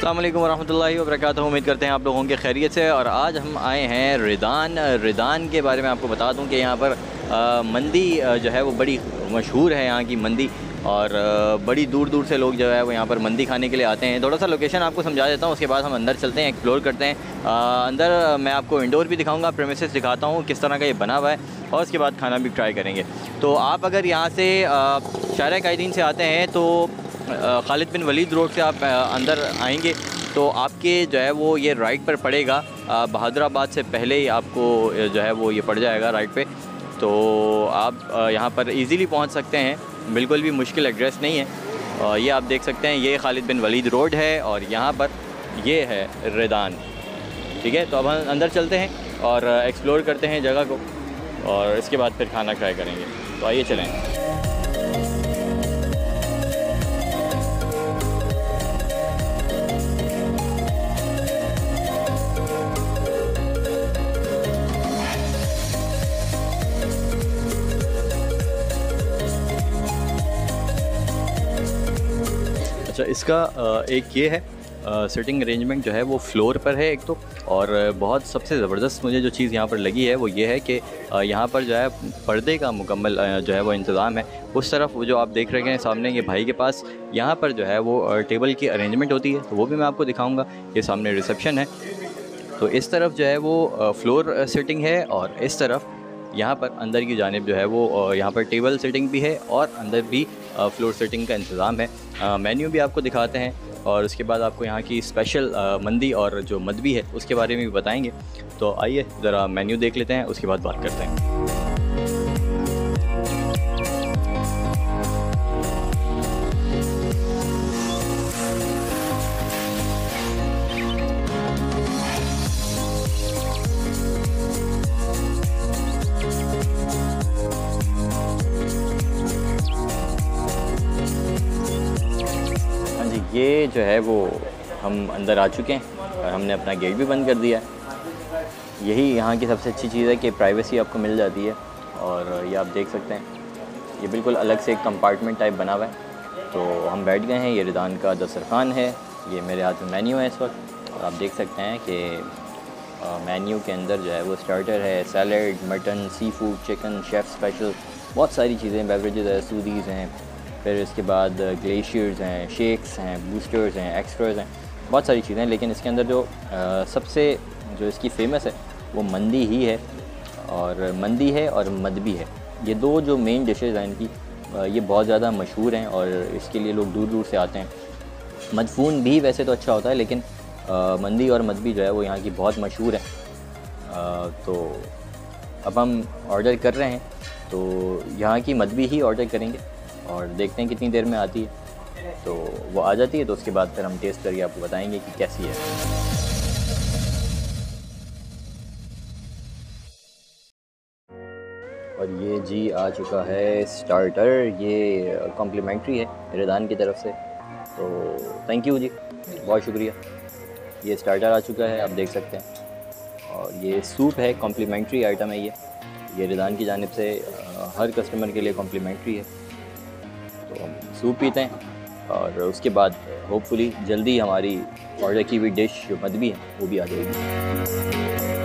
अस्सलाम वालेकुम वरहमतुल्लाहि वबरकातुहू। उम्मीद करते हैं आप लोग होंगे खैरियत से। और आज हम आए हैं रिदान के बारे में आपको बता दूं कि यहाँ पर मंदी जो है वो बड़ी मशहूर है, यहाँ की मंदी। और बड़ी दूर दूर से लोग जो है वो यहाँ पर मंदी खाने के लिए आते हैं। थोड़ा सा लोकेशन आपको समझा देता हूँ, उसके बाद हम अंदर चलते हैं, एक्सप्लोर करते हैं। अंदर मैं आपको इंडोर भी दिखाऊँगा, प्रेमिसेस दिखाता हूँ किस तरह का ये बना हुआ है, और उसके बाद खाना भी ट्राई करेंगे। तो आप अगर यहाँ से शारा कायदीन से आते हैं तो खालिद बिन वलीद रोड से आप अंदर आएंगे तो आपके जो है वो ये राइट पर पड़ेगा। बहादुराबाद से पहले ही आपको जो है वो ये पड़ जाएगा राइट पे। तो आप यहाँ पर इजीली पहुँच सकते हैं, बिल्कुल भी मुश्किल एड्रेस नहीं है। ये आप देख सकते हैं, ये खालिद बिन वलीद रोड है और यहाँ पर ये है रिदान। ठीक है, तो अब हम अंदर चलते हैं और एक्सप्लोर करते हैं जगह को, और इसके बाद फिर खाना ट्राई करेंगे। तो आइए चलें। अच्छा, इसका एक ये है सिटिंग अरेंजमेंट जो है वो फ्लोर पर है एक तो, और बहुत सबसे ज़बरदस्त मुझे जो चीज़ यहाँ पर लगी है वो ये है कि यहाँ पर जो है पर्दे का मुकम्मल जो है वो इंतज़ाम है। उस तरफ वो जो आप देख रहे हैं सामने ये भाई के पास, यहाँ पर जो है वो टेबल की अरेंजमेंट होती है, तो वो भी मैं आपको दिखाऊँगा। ये सामने रिसेप्शन है, तो इस तरफ जो है वो फ्लोर सिटिंग है, और इस तरफ यहाँ पर अंदर की जानिब जो है वो यहाँ पर टेबल सिटिंग भी है और अंदर भी फ्लोर सिटिंग का इंतज़ाम है। मेन्यू भी आपको दिखाते हैं, और उसके बाद आपको यहाँ की स्पेशल मंदी और जो मदबी है उसके बारे में भी बताएंगे। तो आइए ज़रा मेन्यू देख लेते हैं, उसके बाद बात करते हैं। ये जो है वो हम अंदर आ चुके हैं और हमने अपना गेट भी बंद कर दिया है। यही यहाँ की सबसे अच्छी चीज़ है कि प्राइवेसी आपको मिल जाती है। और ये आप देख सकते हैं, ये बिल्कुल अलग से एक कंपार्टमेंट टाइप बना हुआ है। तो हम बैठ गए हैं, ये रिदान का दस्तरखान है, ये मेरे हाथ में मेन्यू है इस वक्त। और आप देख सकते हैं कि मेन्यू के अंदर जो है वो स्टार्टर है, salad, mutton, sea food, chicken, chef special, बहुत सारी चीज़ें, बेवरेजेस है, सूदीज़ हैं, फिर इसके बाद ग्लेशियर्स हैं, शेक्स हैं, बूस्टर्स हैं, एक्स्ट्रास हैं, बहुत सारी चीज़ें। लेकिन इसके अंदर जो सबसे जो इसकी फ़ेमस है वो मंदी ही है, और मंदी है और मदबी है। ये दो जो मेन डिशेज़ हैं इनकी, ये बहुत ज़्यादा मशहूर हैं और इसके लिए लोग दूर दूर से आते हैं। मदफून भी वैसे तो अच्छा होता है, लेकिन मंदी और मदबी जो है वो यहाँ की बहुत मशहूर है। तो अब हम ऑर्डर कर रहे हैं, तो यहाँ की मदबी ही ऑर्डर करेंगे और देखते हैं कितनी देर में आती है। तो वो आ जाती है तो उसके बाद फिर हम टेस्ट करके आपको बताएंगे कि कैसी है। और ये जी आ चुका है स्टार्टर, ये कॉम्प्लीमेंट्री है रिदान की तरफ से, तो थैंक यू जी, बहुत शुक्रिया। ये स्टार्टर आ चुका है, आप देख सकते हैं। और ये सूप है, कॉम्प्लीमेंट्री आइटम है ये रिदान की जानिब से हर कस्टमर के लिए कॉम्प्लीमेंट्री है। तो हम सूप पीते हैं और उसके बाद होपफुली जल्दी हमारी ऑर्डर की हुई डिश जो मदबी है वो भी आ जाएगी।